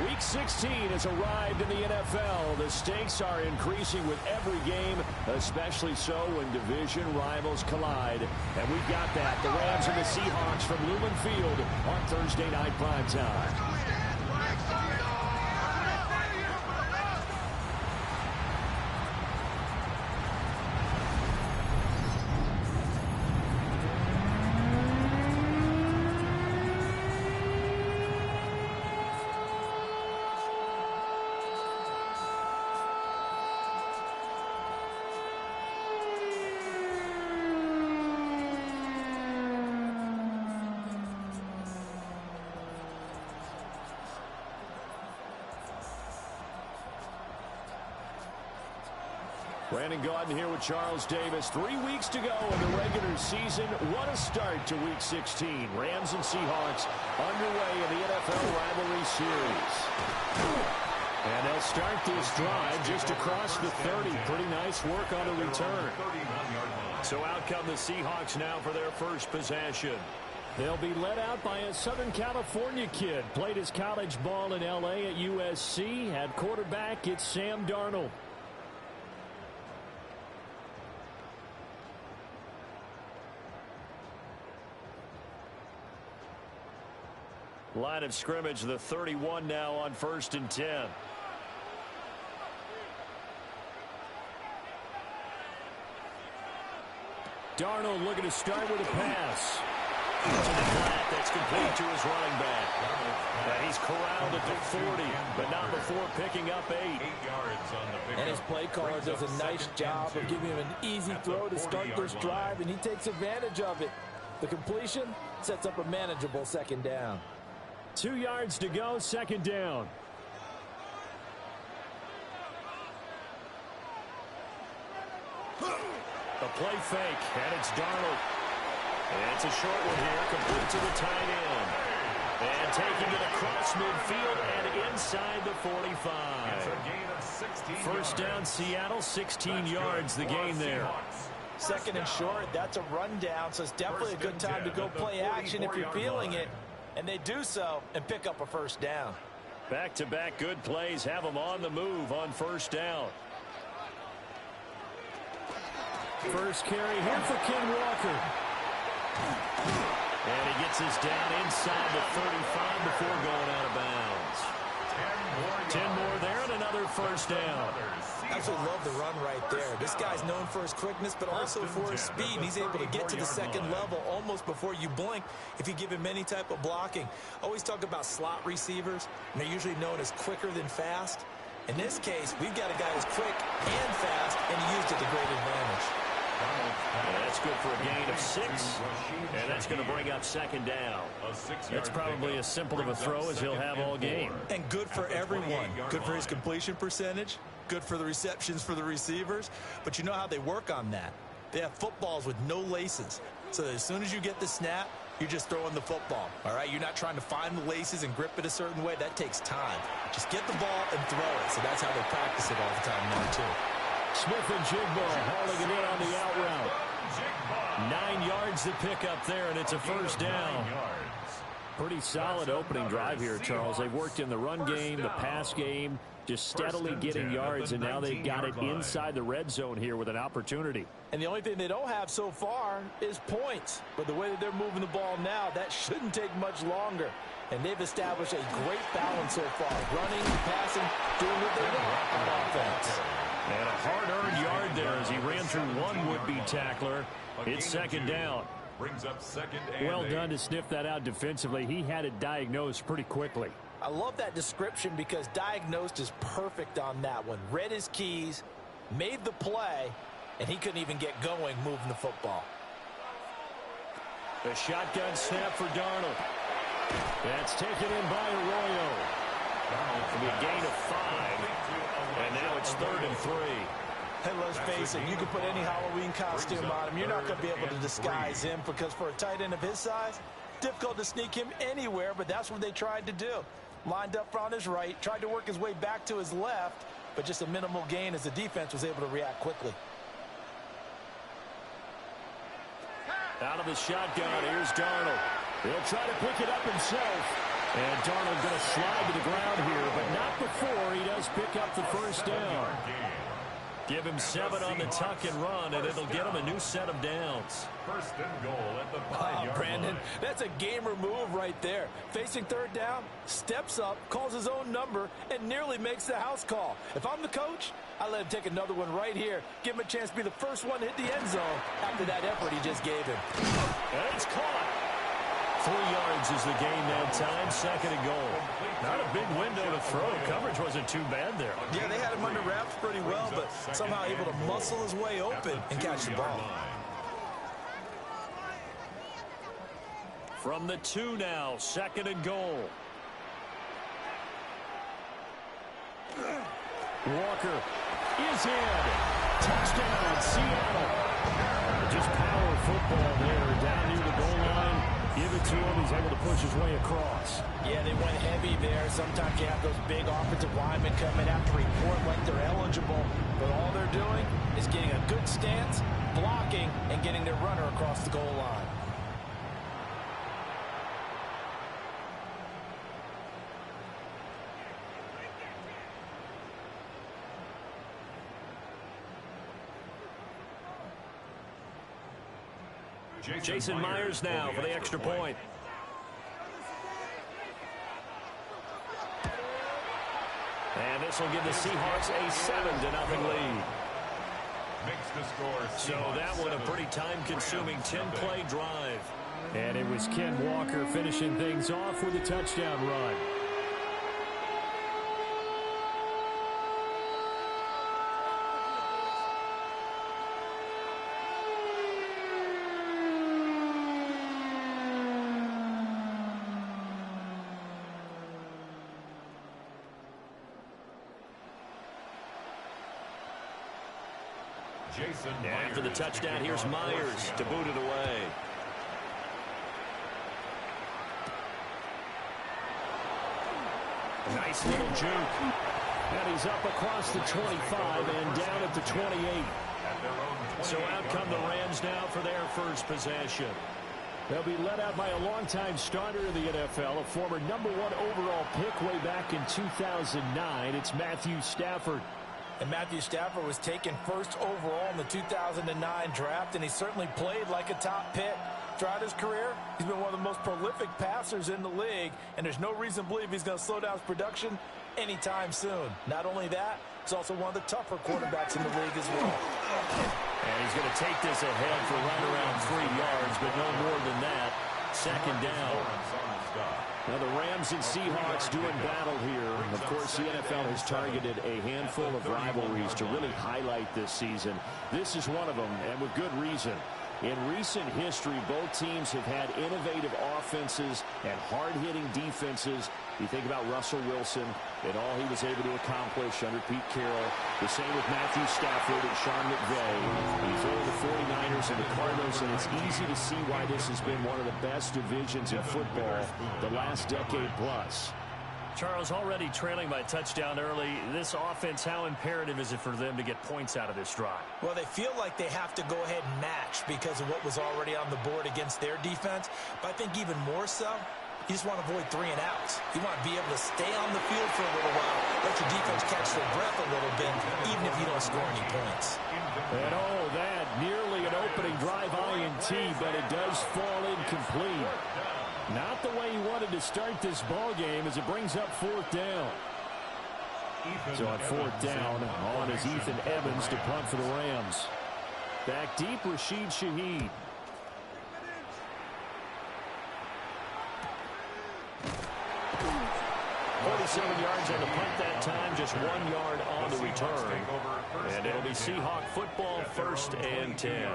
Week 16 has arrived in the NFL. The stakes are increasing with every game, especially so when division rivals collide. And we've got that. The Rams and the Seahawks from Lumen Field on Thursday night primetime. Brandon Gaudin here with Charles Davis. 3 weeks to go in the regular season. What a start to Week 16. Rams and Seahawks underway in the NFL rivalry series. And they'll start this drive just across the 30. Pretty nice work on the return. So out come the Seahawks now for their first possession. They'll be led out by a Southern California kid. Played his college ball in L.A. at USC. At quarterback, it's Sam Darnold. Line of scrimmage, the 31 now on 1st and 10. Darnold looking to start with a pass. To the flat, that's complete to his running back. And he's corralled at the 40, but not before picking up 8. 8 yards on the pickup. And his play caller does a nice job of giving him an easy throw to start this drive, and he takes advantage of it. The completion sets up a manageable 2nd down. 2 yards to go, 2nd down. A play fake, and it's Darnold. And it's a short one here, complete to the tight end. And taking it across midfield and inside the 45. It's a gain of 16 First down, Seattle, 16 yards the gain there. 2nd and short, that's a rundown, so it's definitely a good time to go play action if you're feeling it. And they do so and pick up a 1st down. Back-to-back good plays have them on the move on 1st down. First carry here for Ken Walker. And he gets us down inside the 35 before going out of bounds. 10 more there and another 1st down. Absolutely love the run right there. This guy's known for his quickness, but also for his speed. He's able to get to the 2nd level almost before you blink if you give him any type of blocking. Always talk about slot receivers, and they're usually known as quicker than fast. In this case, we've got a guy who's quick and fast, and he used it to great advantage. And that's good for a gain of 6, and that's going to bring up 2nd down. That's probably as simple of a throw as he'll have all game. And good for everyone. Good for his completion percentage, good for the receptions for the receivers. But you know how they work on that. They have footballs with no laces. So that as soon as you get the snap, you're just throwing the football. All right, you're not trying to find the laces and grip it a certain way. That takes time. Just get the ball and throw it. So that's how they practice it all the time now, too. Smith and Jigba hauling it in on the out route. 9 yards to pick up there, and it's a 1st down. Pretty solid opening drive here, Charles. They've worked in the run game, the pass game, just steadily getting yards, and now they've got it inside the red zone here with an opportunity. And the only thing they don't have so far is points. But the way that they're moving the ball now, that shouldn't take much longer. And they've established a great balance so far. Running, passing, doing what they want on offense. And a hard-earned yard there as he ran through one would-be tackler. It's 2nd down. Brings up 2nd and Well done to sniff that out defensively. He had it diagnosed pretty quickly. I love that description because diagnosed is perfect on that one. Read his keys, made the play, and he couldn't even get going moving the football. The shotgun snap for Darnold. That's taken in by Arroyo. It'll be a gain of 5. And now it's 3rd and 3. Hey, let's face it, you can put any Halloween costume on him. You're not going to be able to disguise him because for a tight end of his size, difficult to sneak him anywhere, but that's what they tried to do. Lined up on his right, tried to work his way back to his left, but just a minimal gain as the defense was able to react quickly. Out of the shotgun, here's Darnold. He'll try to pick it up himself. And Darnold going to slide to the ground here, but not before he does pick up the first down. Give him 7 on the tuck and run, and it'll get him a new set of downs. First and goal at the 5-yard Brandon, line. that's a gamer move right there. Facing third down, steps up, calls his own number, and nearly makes the house call. If I'm the coach, I let him take another one right here. Give him a chance to be the first one to hit the end zone after that effort he just gave him. And it's caught. 3 yards is the gain that time. Second and goal. Not a big window to throw. Coverage wasn't too bad there. Yeah, they had him under wraps pretty well, but somehow able to muscle his way open and catch the ball. From the 2 now, second and goal. Walker is in. Touchdown, Seattle. Just power football there down near the goal line. Give it to him. He's able to push his way across. Yeah, they went heavy there. Sometimes you have those big offensive linemen come in after report like they're eligible. But all they're doing is getting a good stance, blocking, and getting their runner across the goal line. Jason Myers now for the extra point. And this will give the Seahawks a 7-0 lead. Makes the score. So that one a pretty time-consuming 10-play drive. And it was Ken Walker finishing things off with a touchdown run. After the touchdown, here's Myers to boot it away. Nice little juke. And he's up across the 25 and down at the 28. So out come the Rams now for their first possession. They'll be led out by a longtime starter in the NFL, a former #1 overall pick way back in 2009. It's Matthew Stafford. And Matthew Stafford was taken first overall in the 2009 draft, and he certainly played like a top pick. Throughout his career, he's been one of the most prolific passers in the league, and there's no reason to believe he's going to slow down his production anytime soon. Not only that, he's also one of the tougher quarterbacks in the league as well. And he's going to take this ahead for right around 3 yards, but no more than that. Second down. Now the Rams and Seahawks doing battle here. Of course, the NFL has targeted a handful of rivalries to really highlight this season. This is one of them, and with good reason. In recent history, both teams have had innovative offenses and hard-hitting defenses. You think about Russell Wilson and all he was able to accomplish under Pete Carroll. The same with Matthew Stafford and Sean McVay. You throw the 49ers and the Cardinals, and it's easy to see why this has been one of the best divisions in football the last decade plus. Charles, already trailing by touchdown early. This offense, how imperative is it for them to get points out of this drive? Well, they feel like they have to go ahead and match because of what was already on the board against their defense. But I think even more so, you just want to avoid 3 and outs. You want to be able to stay on the field for a little while, let your defense catch their breath a little bit, even if you don't score any points. And that nearly an opening drive INT, but it does fall incomplete. Not the way he wanted to start this ball game as it brings up 4th down. So on 4th down, on is Ethan Evans to punt for the Rams. Back deep, Rashid Shaheed. .47 yards on the punt that time, just 1 yard on the return. And it'll be Seahawk football, 1st and 10.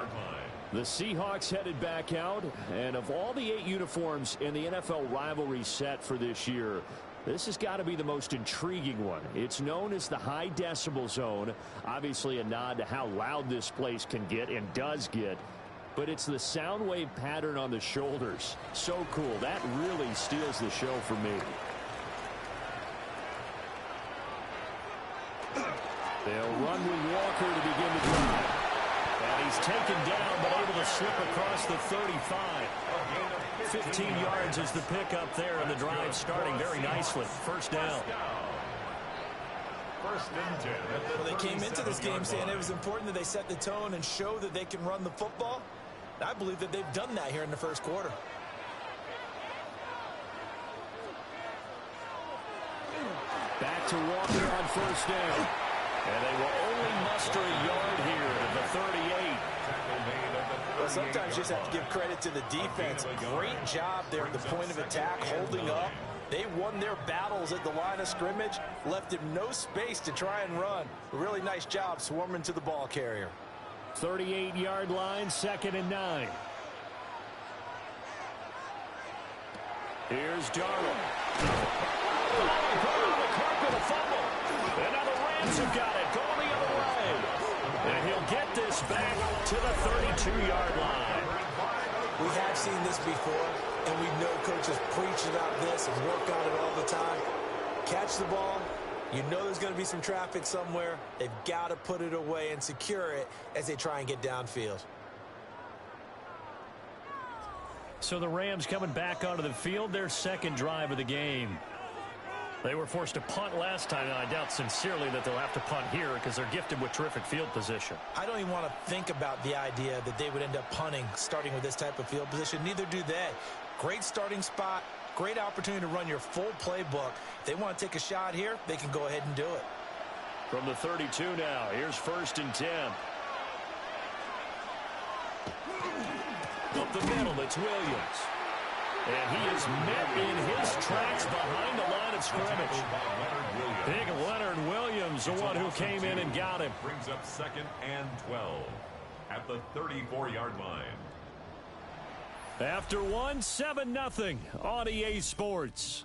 The Seahawks headed back out, and of all the 8 uniforms in the NFL rivalry set for this year, this has got to be the most intriguing one. It's known as the high decibel zone, obviously a nod to how loud this place can get and does get, but it's the sound wave pattern on the shoulders. So cool. That really steals the show for me. They'll run with Walker to begin the drive. And he's taken down, but able to slip across the 35. 15 yards is the pickup there, and the drive starting very nicely. First down. First and 10. Well, they came into this game saying it was important that they set the tone and show that they can run the football. And I believe that they've done that here in the first quarter. Back to Walker on first down. And they will only muster a yard here at the 38. Well, sometimes you just have to give credit to the defense. Great job there at the point of attack, holding up. They won their battles at the line of scrimmage, left him no space to try and run. A really nice job swarming to the ball carrier. 38-yard line, 2nd and 9. Here's Darnold. And now the Rams have got it, going the other way. And he'll get this back to the 32-yard line. We have seen this before, and we know coaches preach about this and work on it all the time. Catch the ball. You know there's going to be some traffic somewhere. They've got to put it away and secure it as they try and get downfield. So the Rams coming back onto the field, their second drive of the game. They were forced to punt last time, and I doubt sincerely that they'll have to punt here because they're gifted with terrific field position. I don't even want to think about the idea that they would end up punting starting with this type of field position. Neither do they. Great starting spot, great opportunity to run your full playbook. If they want to take a shot here, they can go ahead and do it. From the 32 now, here's 1st and 10. Up the middle, it's Williams. And he is met in his tracks behind the line of scrimmage. Big Leonard Williams, the one who came in and got him. Brings up 2nd and 12 at the 34-yard line. After one, 7-0 on EA Sports.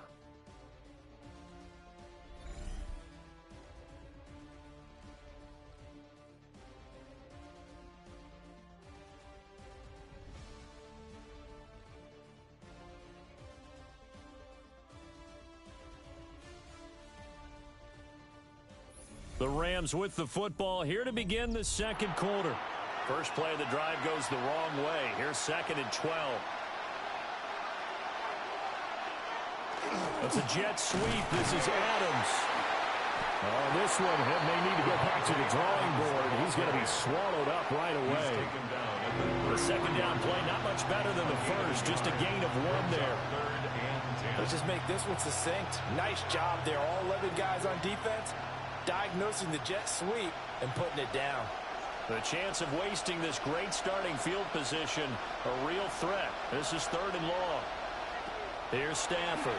The Rams with the football here to begin the second quarter. First play of the drive goes the wrong way. Here's 2nd and 12. That's a jet sweep. This is Adams. Oh, this one may need to go back to the drawing board. He's going to be swallowed up right away. The second down play, not much better than the first. Just a gain of 1 there. Let's just make this one succinct. Nice job there. All 11 guys on defense diagnosing the jet sweep and putting it down. The chance of wasting this great starting field position, a real threat. This is 3rd and long. Here's Stafford.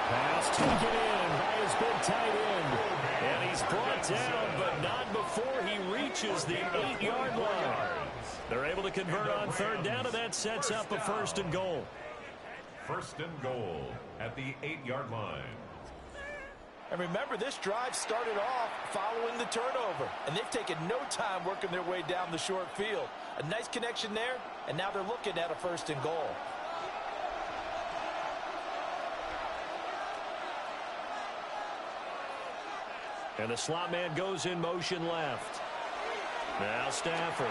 Pass taken in by his big tight end. And he's brought down, but not before he reaches the 8-yard line. They're able to convert on 3rd down, and that sets up a 1st and goal. 1st and goal at the 8-yard line. And remember, this drive started off following the turnover, and they've taken no time working their way down the short field. A nice connection there, and now they're looking at a 1st and goal. And the slot man goes in motion left. Now Stafford.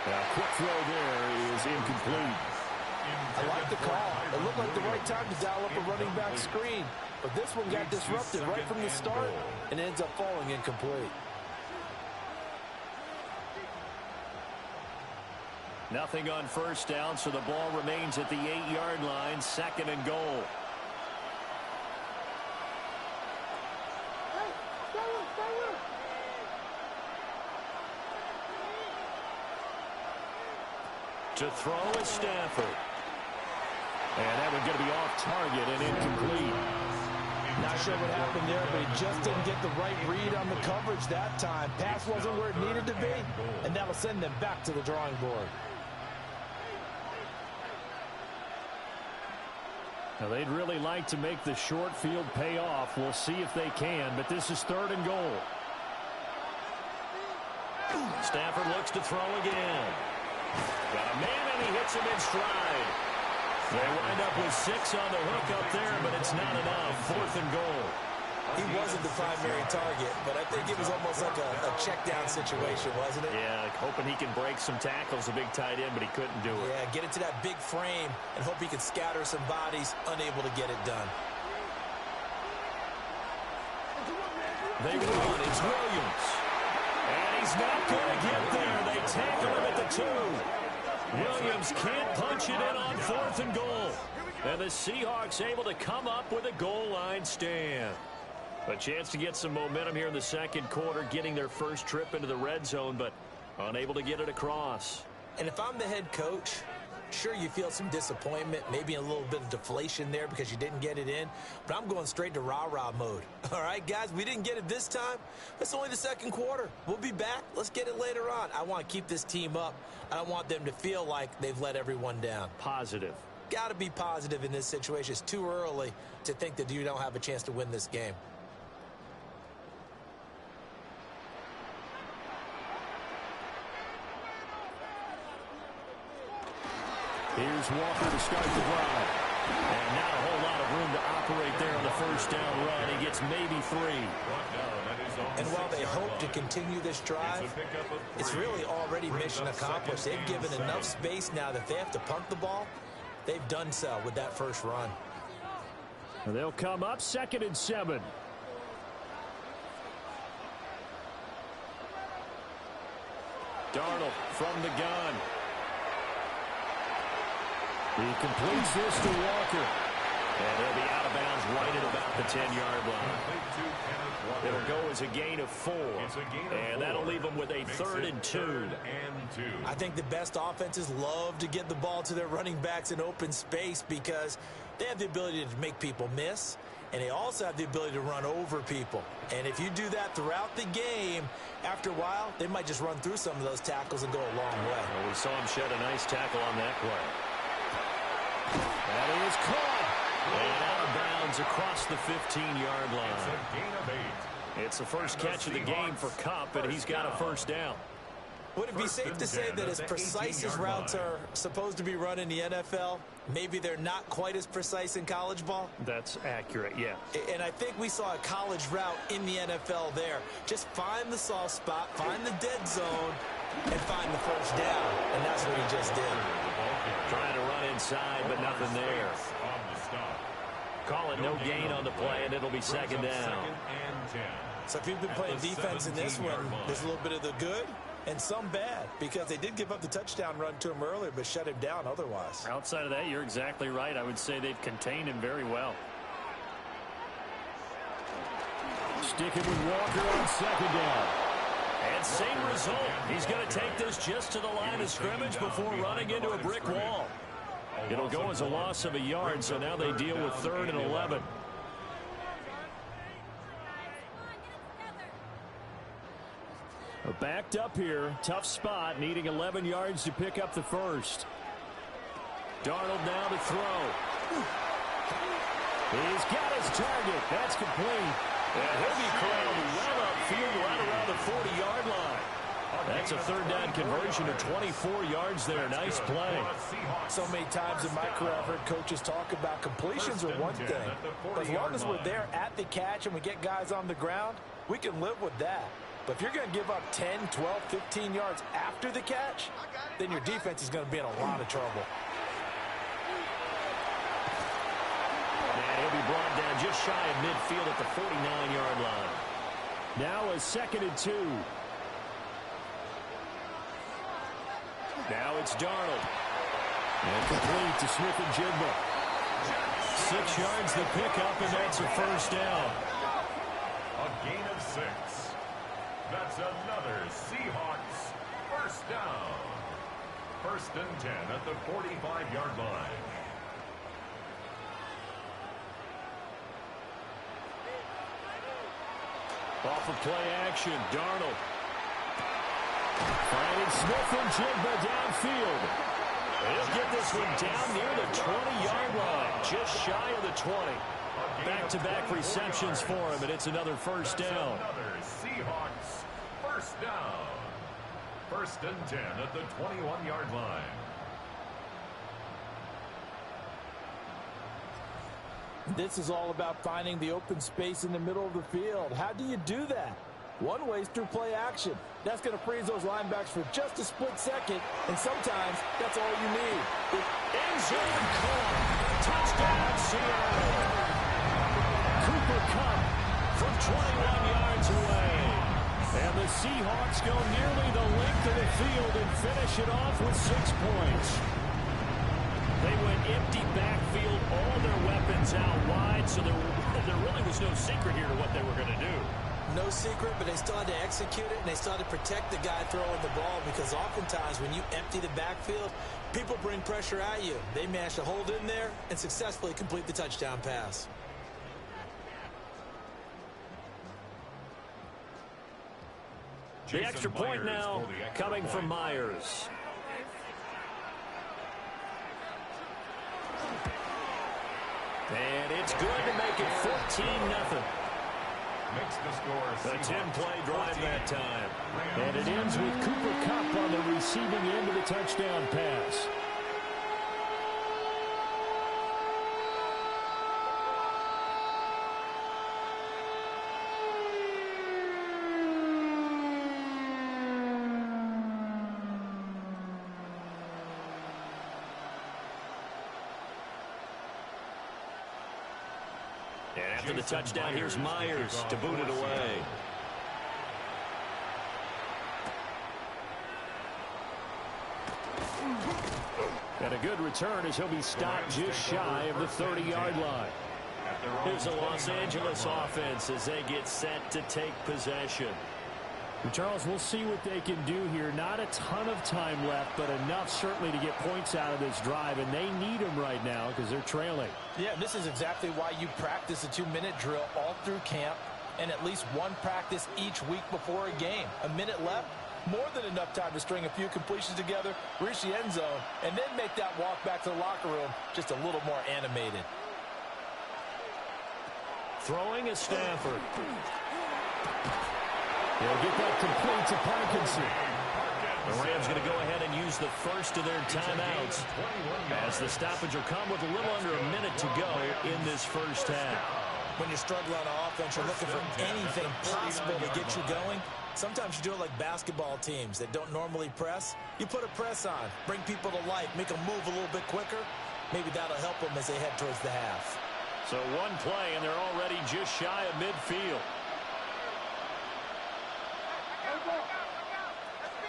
Now quick throw there is incomplete. I like the call. It looked like the right time to dial up a running back screen. But this one got disrupted right from the start and ends up falling incomplete. Nothing on 1st down, so the ball remains at the 8-yard line, 2nd and goal. To throw is Stafford. And that one's going to be off target and incomplete. Not sure what happened there, but he just didn't get the right read on the coverage that time. Pass wasn't where it needed to be, and that'll send them back to the drawing board. Now, they'd really like to make the short field pay off. We'll see if they can, but this is 3rd and goal. Stafford looks to throw again. Got a man, and he hits him in stride. They wind up with 6 on the hook up there, but it's not enough. 4th and goal. He wasn't the primary target, but I think it was almost like a check-down situation, wasn't it? Yeah, like hoping he can break some tackles, a big tight end, but he couldn't do it. Yeah, get into that big frame and hope he could scatter some bodies, unable to get it done. They run. It's Williams. And he's not going to get there. They tackle him at the 2. Williams can't punch it in on 4th and goal. And the Seahawks able to come up with a goal line stand. A chance to get some momentum here in the second quarter, getting their first trip into the red zone, but unable to get it across. And if I'm the head coach, sure, you feel some disappointment, maybe a little bit of deflation there because you didn't get it in, but I'm going straight to rah-rah mode. All right, guys, we didn't get it this time. It's only the second quarter. We'll be back. Let's get it later on. I want to keep this team up. I don't want them to feel like they've let everyone down. Positive. Got to be positive in this situation. It's too early to think that you don't have a chance to win this game. Here's Walker to start the drive. And not a whole lot of room to operate there on the first down run. He gets maybe 3. And while they hope to continue this drive, it's really already mission accomplished. They've given enough space now that if they have to punt the ball, they've done so with that first run. And they'll come up 2nd and 7. Darnold from the gun. He completes this to Walker. And he'll be out of bounds right at about the 10-yard line. It'll go as a gain of 4. And that'll leave them with a 3rd and 2. I think the best offenses love to get the ball to their running backs in open space because they have the ability to make people miss, and they also have the ability to run over people. And if you do that throughout the game, after a while, they might just run through some of those tackles and go a long way. Well, we saw him shed a nice tackle on that play. That is caught. And out of bounds across the 15-yard line. It's a gain of 8. It's the first catch of the game for Kupp, and he's got a first down. Would it be safe to say that as precise as routes are supposed to be run in the NFL, maybe they're not quite as precise in college ball? That's accurate, yeah. And I think we saw a college route in the NFL there. Just find the soft spot, find the dead zone, and find the first down. And that's what he just did. Trying to run inside, but nothing there. Call it no gain on the play, and it'll be 2nd down. So if you've been playing defense in this one, there's a little bit of the good and some bad, because they did give up the touchdown run to him earlier, but shut him down otherwise. Outside of that, you're exactly right. I would say they've contained him very well. Sticking with Walker on 2nd down. And same result. He's going to take this just to the line of scrimmage before running into a brick wall. It'll go as a loss of a yard, so now they deal with 3rd and 11. Backed up here, tough spot, needing 11 yards to pick up the first. Darnold now to throw. He's got his target. That's complete. And he'll be crowned well upfield right around the 40-yard line. That's a 3rd down conversion of 24 yards there. Nice play. So many times in my career, I've heard coaches talk about completions are one thing. But as long as we're there at the catch and we get guys on the ground, we can live with that. But if you're going to give up 10, 12, 15 yards after the catch, then your defense is going to be in a lot of trouble. And he'll be brought down just shy of midfield at the 49-yard line. Now a 2nd and 2. Now it's Darnold. And complete to Smith and Jigba. 6 yards the pickup, and that's a first down. A gain of 6. That's another Seahawks first down. 1st and 10 at the 45-yard line. Off of play action, Darnold. Finding Smith and Jigba downfield. He'll get this one down near the 20-yard line, just shy of the 20. Back-to-back receptions for him, and it's another first down. Another Seahawks first down. 1st and 10 at the 21-yard line. This is all about finding the open space in the middle of the field. How do you do that? One way is through play action. That's going to freeze those linebackers for just a split second, and sometimes that's all you need. End zone caught. Touchdown, Seattle. Cooper Kupp from 21 yards away. And the Seahawks go nearly the length of the field and finish it off with 6 points. They went empty backfield, all their weapons out wide, so there really was no secret here to what they were going to do. No secret, but they still had to execute it, and they still had to protect the guy throwing the ball, because oftentimes when you empty the backfield, people bring pressure at you. They managed to hold in there and successfully complete the touchdown pass. The extra point now coming from Myers. And it's good to make it 14-0. Makes the score. A 10-play drive that time. And it ends with Cooper Kupp on the receiving end of the touchdown pass. And after the touchdown, here's Myers to boot it away. And a good return as he'll be stopped just shy of the 30-yard line. Here's the Los Angeles offense as they get set to take possession. Charles, we'll see what they can do here. Not a ton of time left, but enough certainly to get points out of this drive, and they need them right now because they're trailing. Yeah, this is exactly why you practice a 2-minute drill all through camp and at least one practice each week before a game. A minute left, more than enough time to string a few completions together, reach the end zone, and then make that walk back to the locker room just a little more animated. Throwing is Stafford. They'll get that complete to Parkinson. The Rams going to go ahead and use the first of their timeouts as the stoppage will come with a little under a minute to go in this first half. When you're struggling on offense, you're looking for anything possible to get you going. Sometimes you do it like basketball teams that don't normally press. You put a press on, bring people to life, make them move a little bit quicker. Maybe that'll help them as they head towards the half. So one play, and they're already just shy of midfield.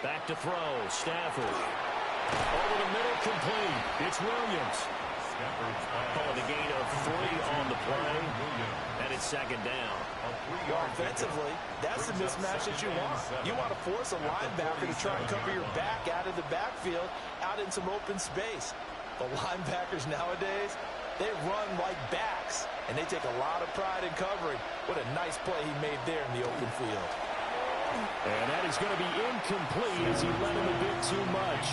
Back to throw. Stafford. Over the middle, complete. It's Williams. Calling a gain of 3 on the play. And it's second down. Offensively, that's the mismatch that you want. You want to force a linebacker to try and cover your back out of the backfield, out in some open space. The linebackers nowadays, they run like backs, and they take a lot of pride in covering. What a nice play he made there in the open field. And that is going to be incomplete as he let him a bit too much.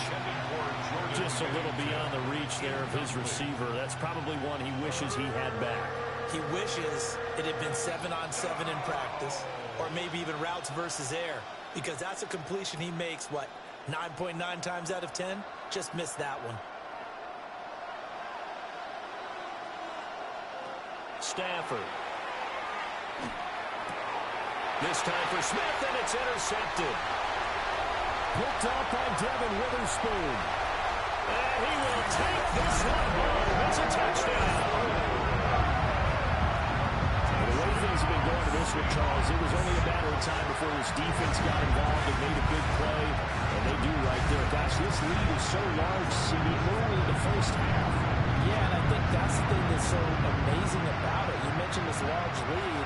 Just a little beyond the reach there of his receiver. That's probably one he wishes he had back. He wishes it had been 7-on-7 in practice, or maybe even routes versus air, because that's a completion he makes, 9.9 times out of 10? Just missed that one. Stafford. This time for Smith, and it's intercepted. Picked up by Devin Witherspoon. And he will take this one home. It's a touchdown. The way things have been going to this one, Charles, it was only a matter of time before his defense got involved and made a big play. And they do right there. Gosh, this lead is so large, CD, early in the first half. Yeah, and I think that's the thing that's so amazing about it. You mentioned this large lead.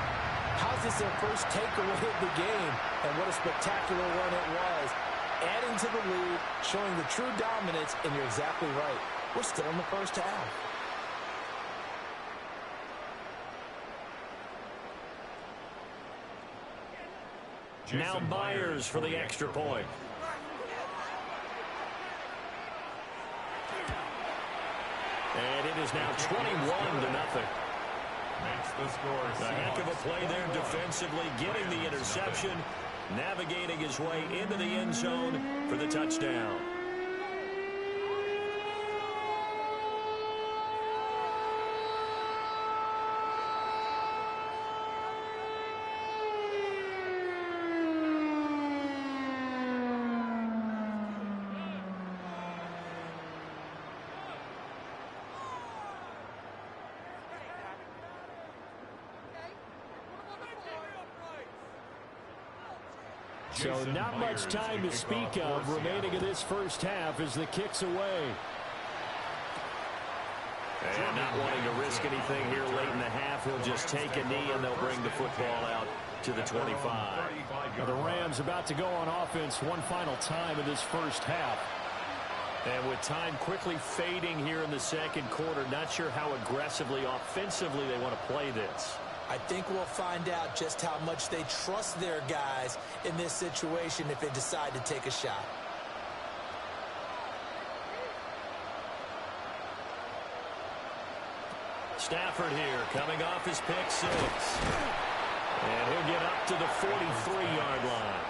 How's this their first takeaway of the game? And what a spectacular one it was. Adding to the lead, showing the true dominance, and you're exactly right. We're still in the first half. Now Myers for the extra point. And it is now 21-0. Makes the score. A heck of a play there defensively, getting the interception, navigating his way into the end zone for the touchdown. So not much time to speak of remaining in this first half as the kick's away. And not wanting to risk anything here late in the half, he'll just take a knee and they'll bring the football out to the 25. Now the Rams about to go on offense one final time in this first half. And with time quickly fading here in the second quarter, not sure how aggressively, offensively they want to play this. I think we'll find out just how much they trust their guys in this situation if they decide to take a shot. Stafford here coming off his pick six. And he'll get up to the 43-yard line.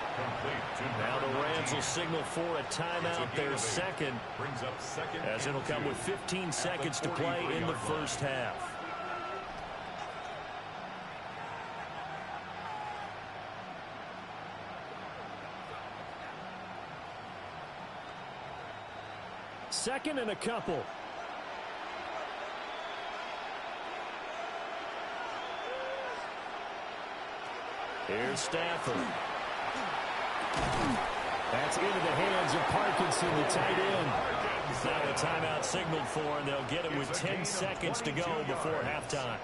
Now the Rams will signal for a timeout, their second, as it'll come with 15 seconds to play in the first half. Second and a couple. Here's Stafford. That's into the hands of Parkinson, the tight end. Now a timeout signaled for, and they'll get it with 10 seconds to go before halftime.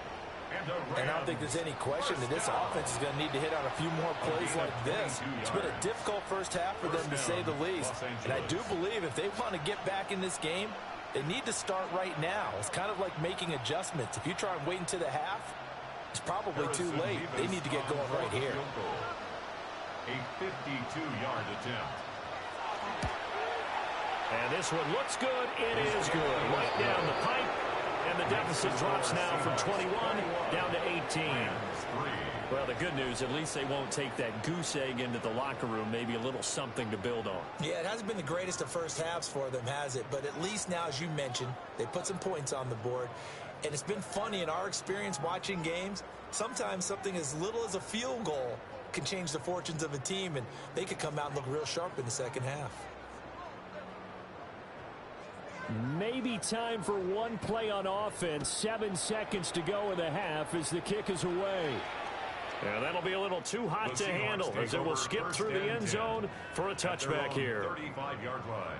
And I don't think there's any question that this offense is going to need to hit on a few more plays like this. It's been a difficult first half for them, to say the least. And I do believe if they want to get back in this game, they need to start right now. It's kind of like making adjustments. If you try and wait until the half, it's probably too late. They need to get going right here. A 52-yard attempt. And this one looks good. It is good. Right down the pipe. And the deficit drops now from 21 down to 18. Well, the good news, at least they won't take that goose egg into the locker room. Maybe a little something to build on. Yeah, it hasn't been the greatest of first halves for them, has it? But at least now, as you mentioned, they put some points on the board. And it's been funny in our experience watching games. Sometimes something as little as a field goal can change the fortunes of a team, and they could come out and look real sharp in the second half. Maybe time for one play on offense. 7 seconds to go in the half as the kick is away. Yeah, that'll be a little too hot to handle as it will skip through the end zone for a touchback here. 35-yard line.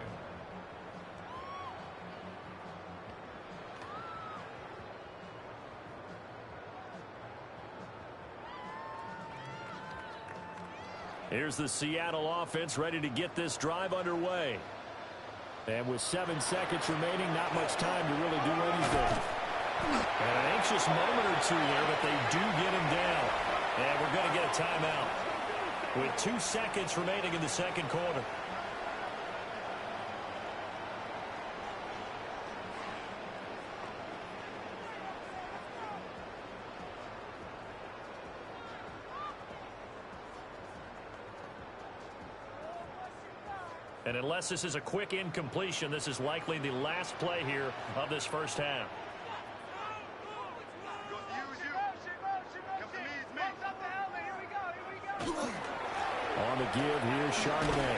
Here's the Seattle offense ready to get this drive underway. And with 7 seconds remaining, not much time to really do anything. And an anxious moment or two there, but they do get him down. And we're going to get a timeout with 2 seconds remaining in the second quarter. And unless this is a quick incompletion, this is likely the last play here of this first half. On the give here, Chardonnay.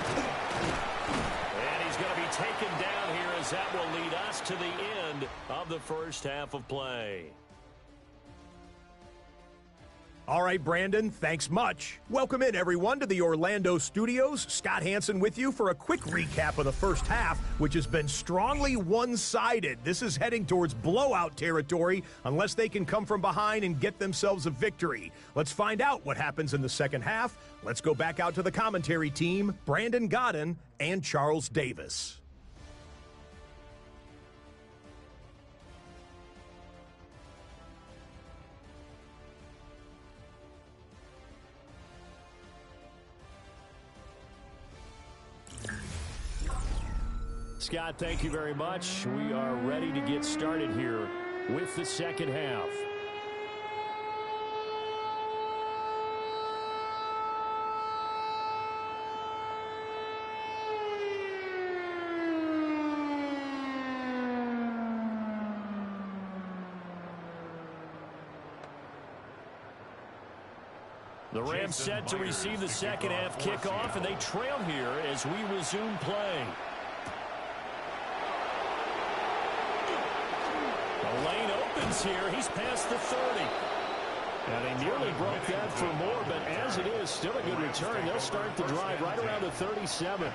And he's going to be taken down here as that will lead us to the end of the first half of play. All right, Brandon, thanks much. Welcome in, everyone, to the Orlando studios. Scott Hansen with you for a quick recap of the first half, which has been strongly one-sided. This is heading towards blowout territory unless they can come from behind and get themselves a victory. Let's find out what happens in the second half. Let's go back out to the commentary team, Brandon Godden and Charles Davis. Scott, thank you very much. We are ready to get started here with the second half. The Rams set to receive the second half kickoff, and they trail here as we resume play. The lane opens here. He's past the 30. And they nearly broke that for more, but as it is, still a good return. They'll start the drive right around the 37.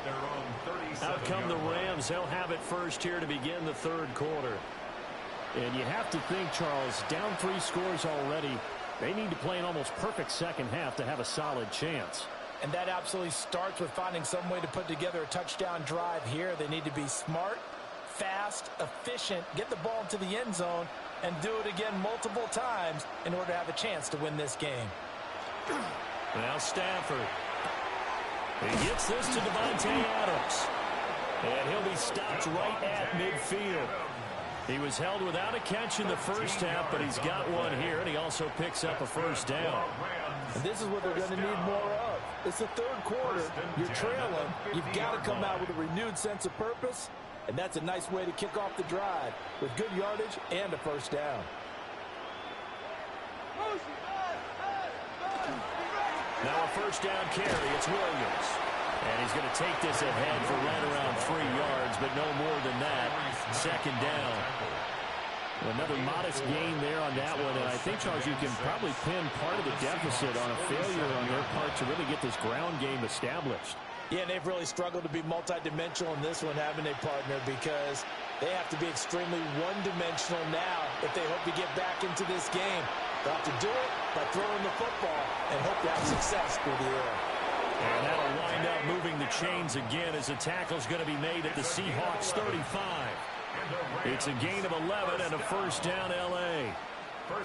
Out come the Rams. They'll have it first here to begin the third quarter. And you have to think, Charles, down 3 scores already. They need to play an almost perfect second half to have a solid chance. And that absolutely starts with finding some way to put together a touchdown drive here. They need to be smart, fast, efficient, get the ball into the end zone, and do it again multiple times in order to have a chance to win this game. Now Stafford. He gets this to Davante Adams. And he'll be stopped right at midfield. He was held without a catch in the first half, but he's got one here, and he also picks up a first down. And this is what they're going to need more of. It's the third quarter. You're trailing. You've got to come out with a renewed sense of purpose, and that's a nice way to kick off the drive with good yardage and a first down. Now a first down carry. It's Williams. And he's going to take this ahead for right around 3 yards, but no more than that. Second down. Another modest gain there on that one, and I think, Charles, you can probably pin part of the deficit on a failure on their part to really get this ground game established. Yeah, and they've really struggled to be multidimensional in this one, haven't they, partner? Because they have to be extremely one-dimensional now if they hope to get back into this game. They'll have to do it by throwing the football and hope to have success through the air. And that'll wind up moving the chains again as the tackle's going to be made at the Seahawks 35. It's a gain of 11 and a first down, L.A.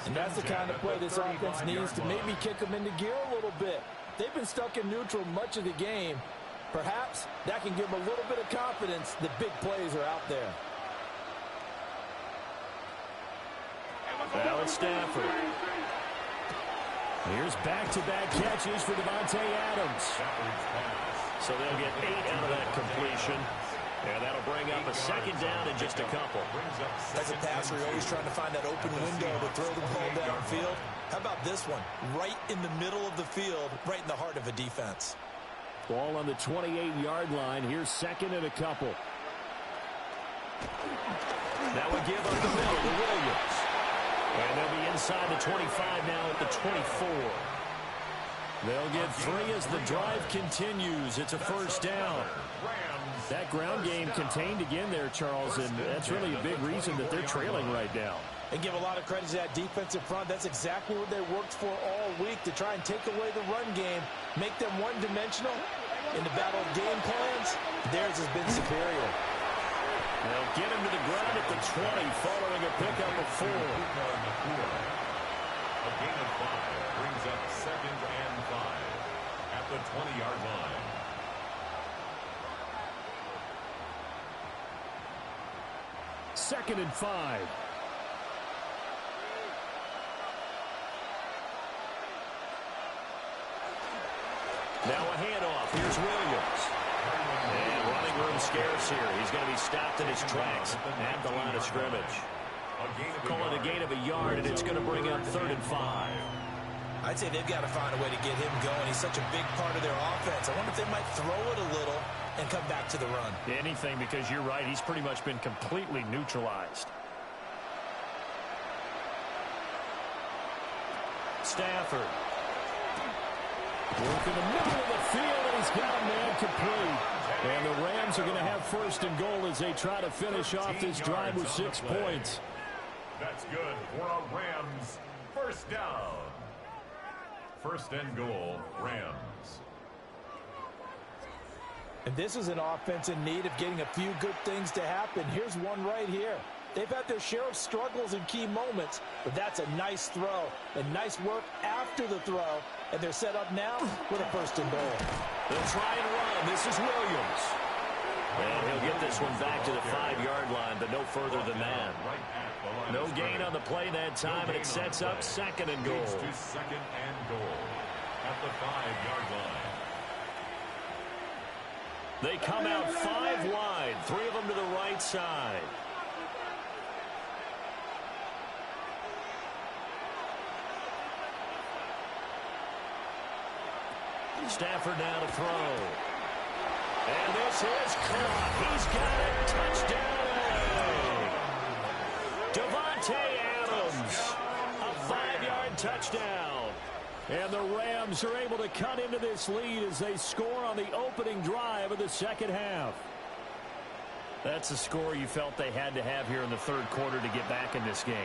And that's the kind of play this offense needs to maybe kick them into gear a little bit. They've been stuck in neutral much of the game. Perhaps that can give them a little bit of confidence that big plays are out there. Now it's Stafford. Here's back-to-back catches for Davante Adams. So they'll get 8 out of that completion. And that'll bring up a second down in just a couple. As a passer, you're always trying to find that open window to throw the ball downfield. How about this one? Right in the middle of the field, right in the heart of a defense. Ball on the 28-yard line. Here's second and a couple. That would give up the middle to Williams. And they'll be inside the 25 now at the 24. They'll get 3 as the drive continues. It's a first down. That ground game contained again there, Charles, and that's really a big reason that they're trailing right now. And give a lot of credit to that defensive front. That's exactly what they worked for all week, to try and take away the run game, make them one-dimensional. In the battle of game plans, theirs has been superior. They'll get him to the ground at the 20 following a pickup of 4. A gain of 5 brings up 2nd and 5 at the 20-yard line. Second and 5. Now a handoff. Here's Williams. And running room scarce here. He's going to be stopped in his tracks at the line of scrimmage. Call it a gain of a yard, and it's going to bring up 3rd and 5. I'd say they've got to find a way to get him going. He's such a big part of their offense. I wonder if they might throw it a little and come back to the run. Anything, because you're right. He's pretty much been completely neutralized. Stafford. Work in the middle of the field, and he's got a man complete. And the Rams are going to have 1st and goal as they try to finish off this drive with 6 points. That's good for a Rams 1st down. 1st and goal, Rams. And this is an offense in need of getting a few good things to happen. Here's one right here. They've had their share of struggles in key moments, but that's a nice throw and nice work after the throw. And they're set up now with a 1st and goal. They'll try and run. This is Williams. And he'll get this one back to the 5-yard line, but no further than that. No gain on the play that time, and it sets up 2nd and goal. To 2nd and goal at the 5-yard line. They come out 5 wide, 3 of them to the right side. Stafford now to throw. And this is caught. He's got it. Touchdown. Davante Adams. A 5-yard touchdown. And the Rams are able to cut into this lead as they score on the opening drive of the second half. That's a score you felt they had to have here in the third quarter to get back in this game.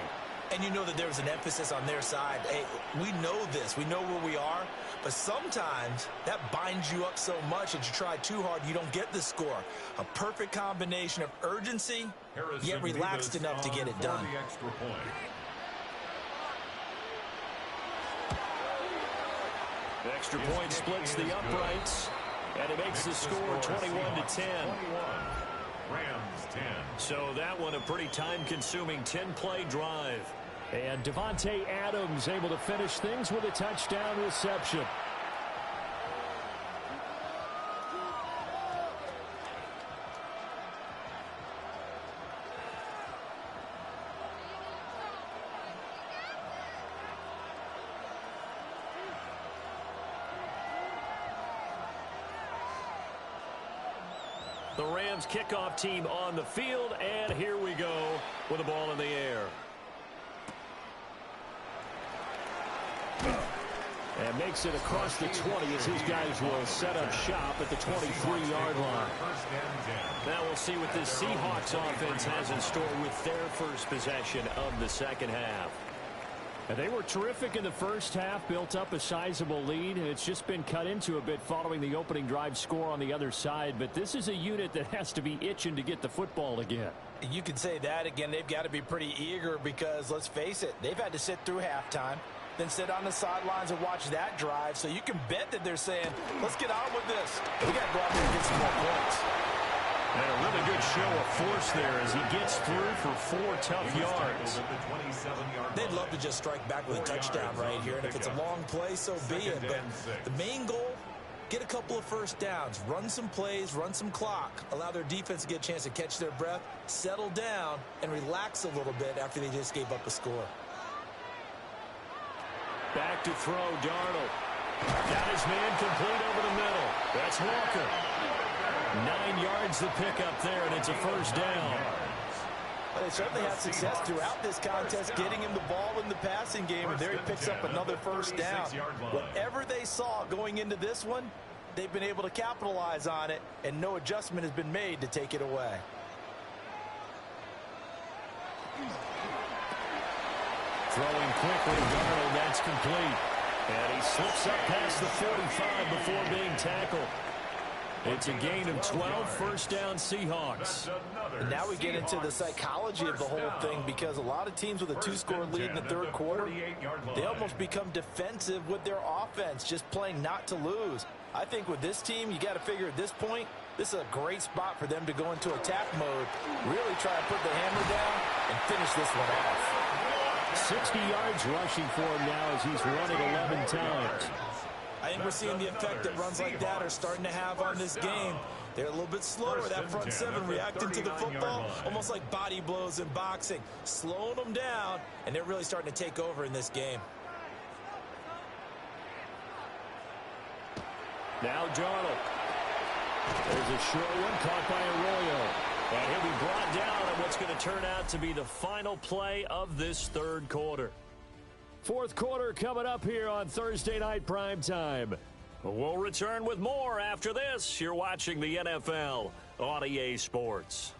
And you know that there was an emphasis on their side. Hey, we know this. We know where we are. But sometimes that binds you up so much that you try too hard, you don't get the score. A perfect combination of urgency, yet relaxed enough to get it done. The extra point. The extra point splits the uprights, and it makes the score 21-10. Rams 10. So that one a pretty time-consuming 10-play drive. And Devontae Adams able to finish things with a touchdown reception. The Rams kickoff team on the field, and here we go with the ball in the air. And makes it across the 20 as his guys will set up shop at the 23-yard line. Now we'll see what this Seahawks offense has in store with their first possession of the second half. And they were terrific in the first half, built up a sizable lead, and it's just been cut into a bit following the opening drive score on the other side. But this is a unit that has to be itching to get the football again. You can say that again. They've got to be pretty eager because, let's face it, they've had to sit through halftime, then sit on the sidelines and watch that drive. So you can bet that they're saying, let's get on with this. We got to go out there and get some more points. And a really good show of force there as he gets through for 4 tough yards. They'd love to just strike back with a touchdown right here. And if it's a long play, so be it. But the main goal, get a couple of first downs, run some plays, run some clock, allow their defense to get a chance to catch their breath, settle down, and relax a little bit after they just gave up a score. Back to throw, Darnold. Got his man complete over the middle. That's Walker. 9 yards to pick up there, and it's a first down. But they certainly had success throughout this contest getting him the ball in the passing game, and there he picks up another first down. Whatever they saw going into this one, they've been able to capitalize on it, and no adjustment has been made to take it away. Throwing quickly, Darnold, that's complete. And he slips up past the 45 before being tackled. It's a gain of 12, first down Seahawks. And now we get into the psychology of the whole thing, because a lot of teams with a 2-score lead in the third quarter, they almost become defensive with their offense, just playing not to lose. I think with this team, you got to figure at this point, this is a great spot for them to go into attack mode, really try to put the hammer down and finish this one off. 60 yards rushing for him now as he's run it 11 times. I think we're seeing the effect that runs like that are starting to have on this game. They're a little bit slower, that front seven reacting to the football, almost like body blows in boxing, slowing them down, and they're really starting to take over in this game. Now Darnold. There's a short one caught by Arroyo. And he'll be brought down on what's going to turn out to be the final play of this third quarter. Fourth quarter coming up here on Thursday Night Primetime. We'll return with more after this. You're watching the NFL on EA Sports.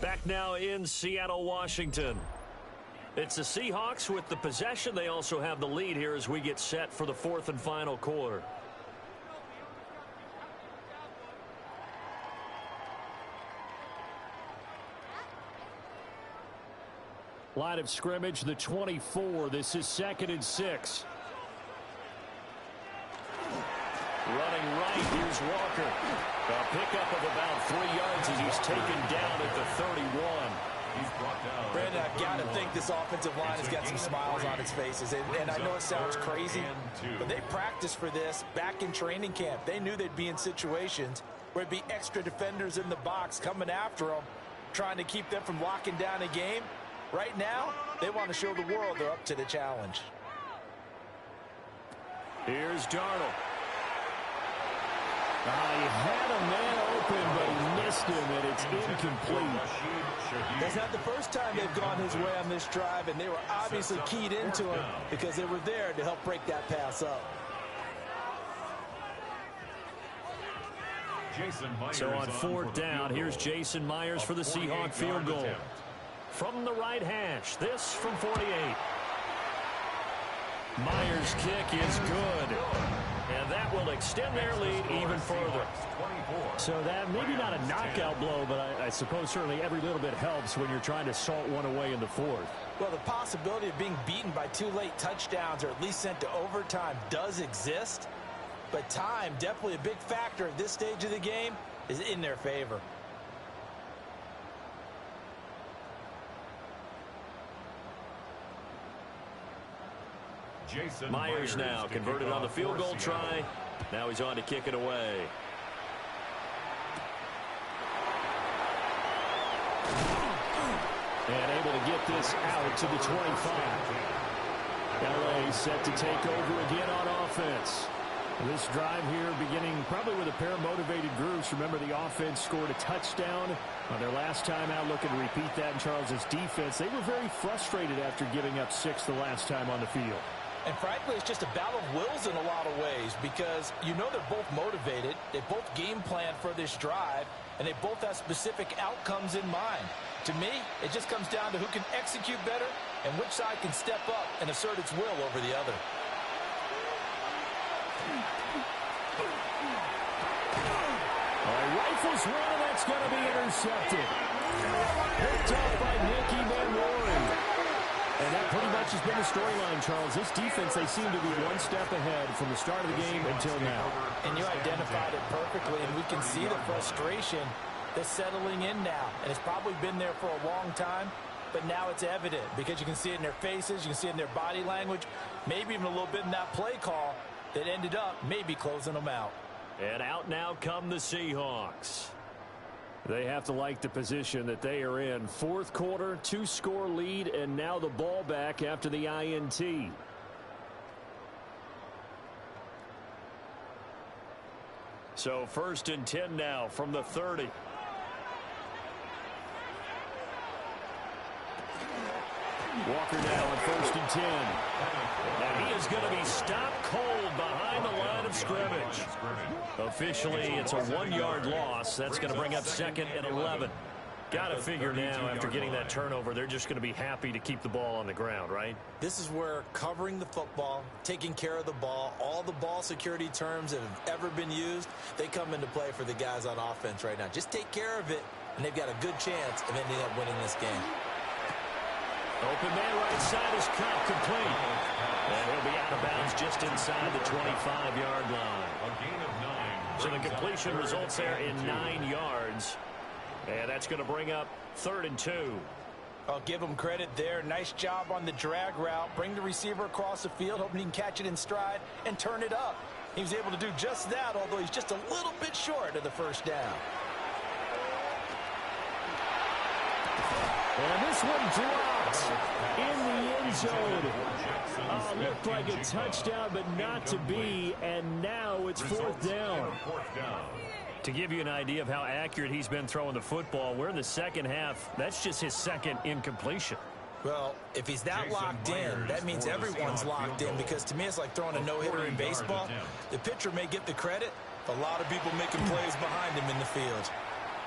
Back now in Seattle, Washington. It's the Seahawks with the possession. They also have the lead here as we get set for the fourth and final quarter. Line of scrimmage, the 24. This is 2nd and 6. Running right, here's Walker. A pickup of about 3 yards as he's taken down at the 31. Brandon, I've got to think this offensive line has got some smiles on its faces. And I know it sounds crazy, but they practiced for this back in training camp. They knew they'd be in situations where it'd be extra defenders in the box coming after them, trying to keep them from locking down a game. Right now, they want to show the world they're up to the challenge. Here's Darnold. He had a man open, but he missed against him, and it's incomplete. That's not the first time they've gone his way on this drive, and they were obviously keyed into him because they were there to help break that pass up. So on fourth down, here's Jason Myers for the Seahawks field goal. From the right hash, this from 48. Myers' kick is good. And that will extend their lead even further. So that maybe not a knockout blow, but I suppose certainly every little bit helps when you're trying to salt one away in the fourth. Well, the possibility of being beaten by 2 late touchdowns or at least sent to overtime does exist. But time, definitely a big factor at this stage of the game, is in their favor. Myers now converted on the field goal try. Now he's on to kick it away. And able to get this out to the 25. LA set to take over again on offense. This drive here beginning probably with a pair of motivated groups. Remember, the offense scored a touchdown on their last time out, looking to repeat that in Charles's defense. They were very frustrated after giving up 6 the last time on the field. And frankly, it's just a battle of wills in a lot of ways because you know they're both motivated. They both game plan for this drive, and they both have specific outcomes in mind. To me, it just comes down to who can execute better and which side can step up and assert its will over the other. Rifles one, and that's going to be intercepted. Picked off by Nicky Manwari. And that pretty much has been the storyline, Charles. This defense, they seem to be one step ahead from the start of the game until now. And you identified it perfectly, and we can see the frustration that's settling in now. And it's probably been there for a long time, but now it's evident because you can see it in their faces, you can see it in their body language, maybe even a little bit in that play call that ended up maybe closing them out. And out now come the Seahawks. They have to like the position that they are in. Fourth quarter, 2-score lead, and now the ball back after the INT. So 1st and 10 now from the 30. Walker now on 1st and 10. And he is going to be stopped cold behind the line of scrimmage. Officially, it's a 1-yard loss. That's going to bring up 2nd and 11. Got to figure now, after getting that turnover, they're just going to be happy to keep the ball on the ground, right? This is where covering the football, taking care of the ball, all the ball security terms that have ever been used, they come into play for the guys on offense right now. Just take care of it, and they've got a good chance of ending up winning this game. Open man right side is caught complete. And he'll be out of bounds just inside the 25-yard line. A gain of 9. So the completion results there in 9 yards. And that's going to bring up 3rd and 2. I'll give him credit there. Nice job on the drag route. Bring the receiver across the field, hoping he can catch it in stride and turn it up. He was able to do just that, although he's just a little bit short of the first down. And this one dropped in the end zone. Looked like a touchdown, but not to be. And now it's 4th down. To give you an idea of how accurate he's been throwing the football, we're in the second half. That's just his 2nd incompletion. Well, if he's that locked in, that means everyone's locked in, because to me it's like throwing a no-hitter in baseball. The pitcher may get the credit, but a lot of people making plays behind him in the field.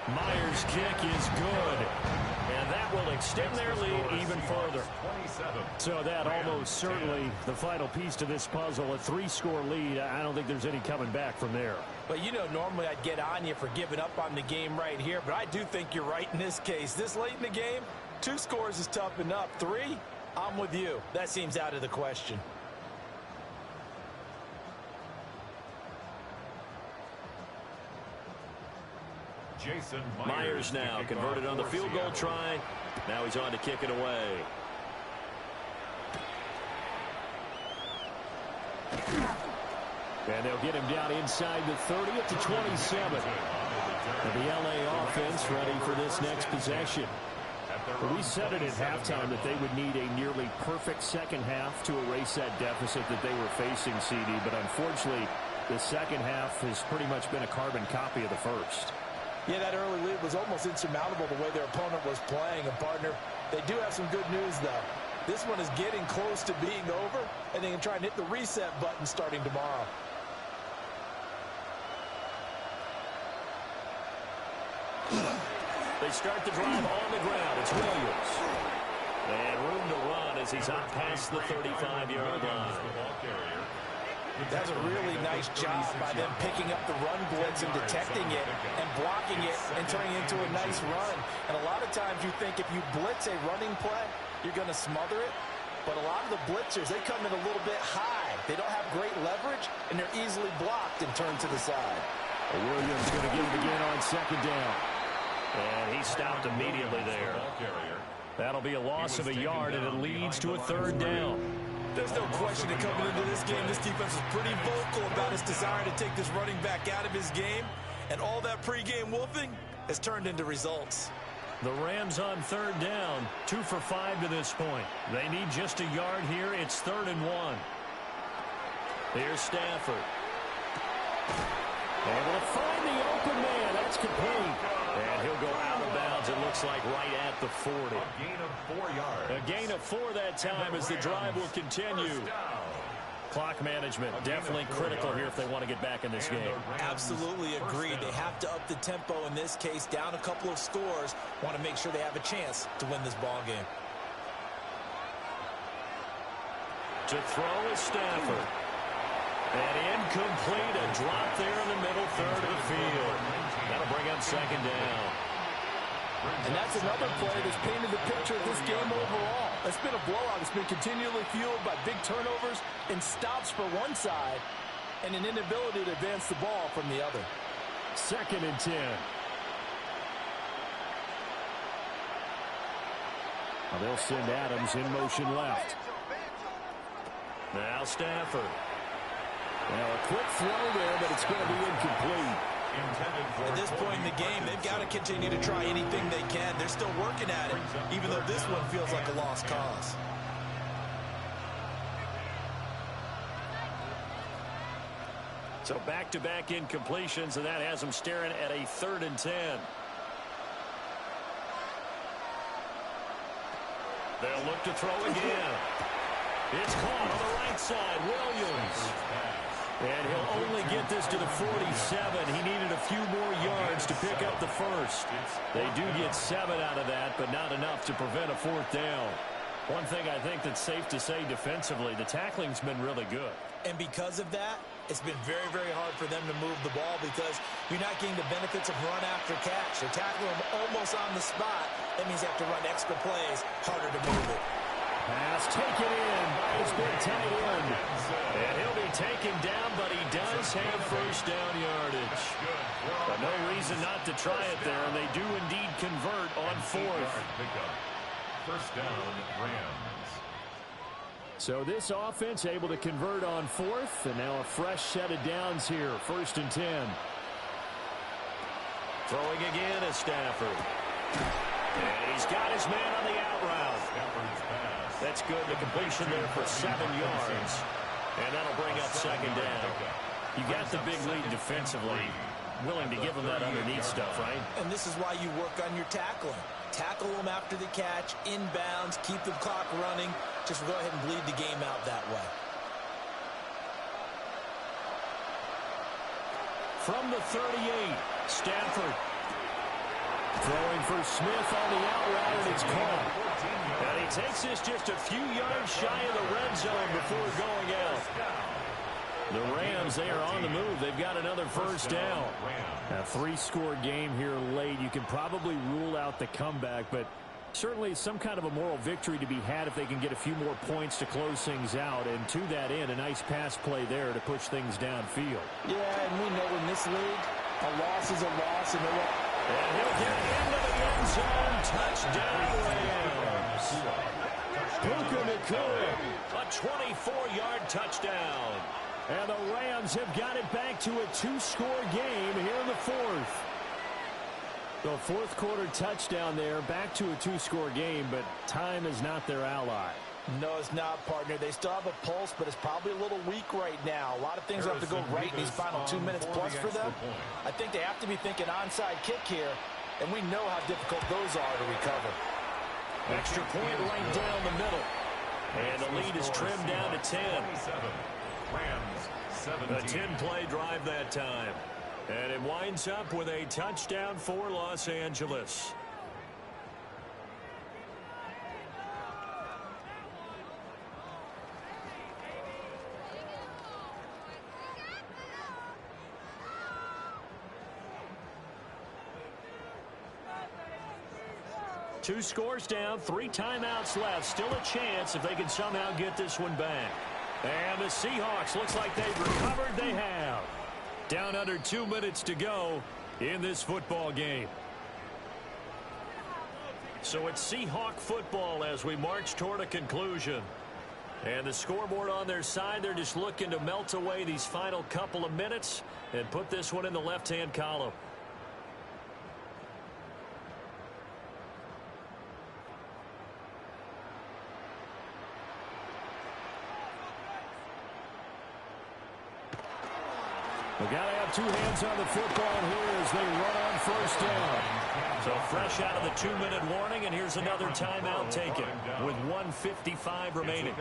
Myers' kick is good, and that will extend their lead even further. So that almost certainly the final piece to this puzzle, a 3-score lead. I don't think there's any coming back from there. Well, you know, normally I'd get on you for giving up on the game right here, but I do think you're right in this case. This late in the game, 2 scores is tough enough. 3, I'm with you. That seems out of the question. Myers now converted on the field goal try. Now he's on to kick it away. And they'll get him down inside the 30 at the 27. And the LA offense ready for this next possession. We said it at halftime that they would need a nearly perfect second half to erase that deficit that they were facing, CD. But unfortunately, the second half has pretty much been a carbon copy of the first. Yeah, that early lead was almost insurmountable the way their opponent was playing. And, partner, they do have some good news, though. This one is getting close to being over, and they can try and hit the reset button starting tomorrow. They start the drive on the ground. It's Williams. And room to run as he's up past the 35-yard line. That's a really nice job by them picking up the run blitz and detecting it and blocking it and turning it into a nice run. And a lot of times you think if you blitz a running play, you're going to smother it. But a lot of the blitzers, they come in a little bit high. They don't have great leverage, and they're easily blocked and turned to the side. Williams going to get it again on second down. And he stopped immediately there. That'll be a loss of a yard, and it leads to a third down. There's no question that coming into this game, this defense was pretty vocal about its desire to take this running back out of his game. And all that pregame wolfing has turned into results. The Rams on third down, 2 for 5 to this point. They need just a yard here. It's 3rd and 1. Here's Stafford. Able to find the open man. That's complete. And he'll go out of bounds, it looks like, right at the 40. A gain of 4 yards. A gain of 4 that time as the drive will continue. Clock management definitely critical here if they want to get back in this game. Absolutely agreed. They have to up the tempo in this case, down a couple of scores. Want to make sure they have a chance to win this ball game. To throw is Stafford. And incomplete, a drop there in the middle third of the field. That'll bring up second down. And that's another play that's painted the picture of this game overall. It's been a blowout. It's been continually fueled by big turnovers and stops for one side and an inability to advance the ball from the other. 2nd and 10. Well, they'll send Adams in motion left. Now Stafford. Well, a quick throw there, but it's going to be incomplete. At this point in the game, they've got to continue to try anything they can. They're still working at it, even though this one feels like a lost cause. So back-to-back incompletions, and that has them staring at a 3rd and 10. They'll look to throw again. It's caught on the right side. Williams. And he'll only get this to the 47. He needed a few more yards to pick up the first. They do get 7 out of that, but not enough to prevent a 4th down. One thing I think that's safe to say defensively, the tackling's been really good. And because of that, it's been very, very hard for them to move the ball because you're not getting the benefits of run after catch. They're tackling them almost on the spot. That means they have to run extra plays, harder to move it. Pass taken in by his big tight end. And he'll be taken down, but he does have first down yardage. But no reason not to try it there, and they do indeed convert on 4th. First down, Rams. So this offense able to convert on 4th, and now a fresh set of downs here. 1st and 10. Throwing again is Stafford. And he's got his man on the out route. That's good. The completion there for 7 yards. And that'll bring up second down. You got the big lead defensively. Willing to give them that underneath stuff, right? And this is why you work on your tackling. Tackle them after the catch, inbounds, keep the clock running. Just go ahead and bleed the game out that way. From the 38, Stafford. Throwing for Smith on the out route, and it's caught. And he takes this just a few yards shy of the red zone before going out. The Rams, they are on the move. They've got another first down. A 3-score game here late. You can probably rule out the comeback, but certainly some kind of a moral victory to be had if they can get a few more points to close things out. And to that end, a nice pass play there to push things downfield. Yeah, and we know in this league, a loss is a loss. And he'll get into the end zone. Touchdown, Rams. Puka Nacua, a 24-yard touchdown. And the Rams have got it back to a 2-score game here in the 4th. The 4th quarter touchdown there, back to a 2-score game, but time is not their ally. No, it's not, partner. They still have a pulse, but it's probably a little weak right now. A lot of things have to go right in these final 2 minutes plus for them. I think they have to be thinking onside kick here, and we know how difficult those are to recover. Extra point right down the middle. And the lead is trimmed down to 10. A 10-play drive that time. And it winds up with a touchdown for Los Angeles. Two scores down, 3 timeouts left. Still a chance if they can somehow get this one back. And the Seahawks, looks like they've recovered. They have. Down under 2 minutes to go in this football game. So it's Seahawk football as we march toward a conclusion. And the scoreboard on their side, they're just looking to melt away these final couple of minutes and put this one in the left-hand column. We got to have 2 hands on the football here as they run on first down. So fresh out of the 2-minute warning, and here's another timeout taken with 1:55 remaining.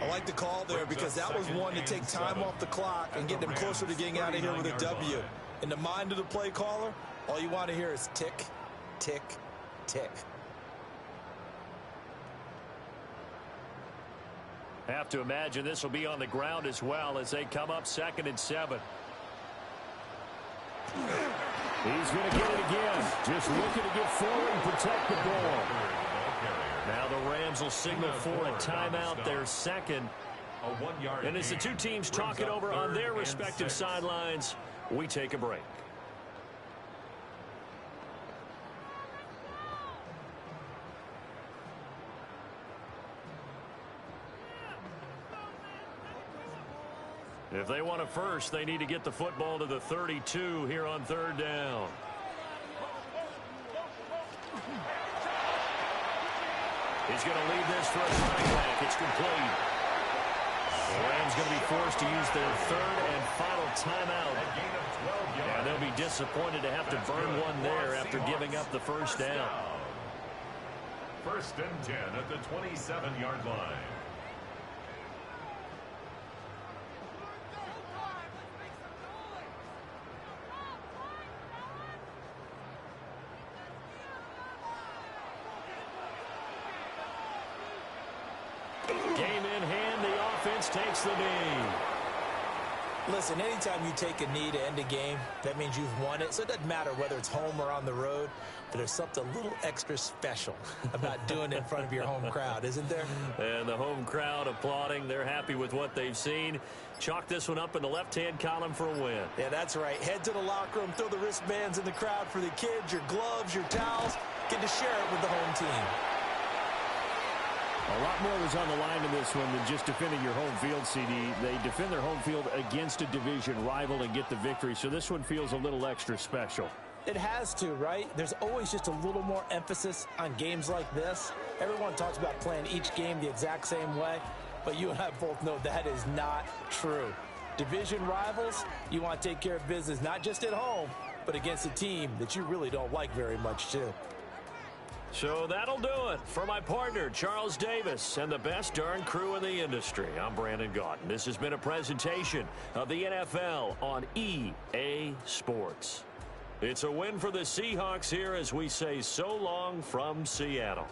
I like the call there because that was one to take time off the clock and get them closer to getting out of here with a W. In the mind of the play caller, all you want to hear is tick, tick, tick. Have to imagine this will be on the ground as well as they come up 2nd and 7. He's going to get it again. Just looking to get forward and protect the ball. Now the Rams will signal for a timeout, their second. And as the two teams talk it over on their respective sidelines, we take a break. If they want a first, they need to get the football to the 32 here on 3rd down. He's going to lead this for a running back. It's complete. The Rams going to be forced to use their 3rd and final timeout. And they'll be disappointed to have to burn one there after giving up the first down. 1st and 10 at the 27-yard line. Game in hand, the offense takes the knee. Listen, anytime you take a knee to end a game, that means you've won it. So it doesn't matter whether it's home or on the road, but there's something a little extra special about doing it in front of your home crowd, isn't there? And the home crowd applauding. They're happy with what they've seen. Chalk this one up in the left-hand column for a win. Yeah, that's right. Head to the locker room, throw the wristbands in the crowd for the kids, your gloves, your towels. Get to share it with the home team. A lot more was on the line in this one than just defending your home field, CD. They defend their home field against a division rival and get the victory, so this one feels a little extra special. It has to, right? There's always just a little more emphasis on games like this. Everyone talks about playing each game the exact same way, but you and I both know that is not true. Division rivals, you want to take care of business not just at home, but against a team that you really don't like very much, too. So that'll do it for my partner, Charles Davis, and the best darn crew in the industry. I'm Brandon Gaudin. This has been a presentation of the NFL on EA Sports. It's a win for the Seahawks here as we say so long from Seattle.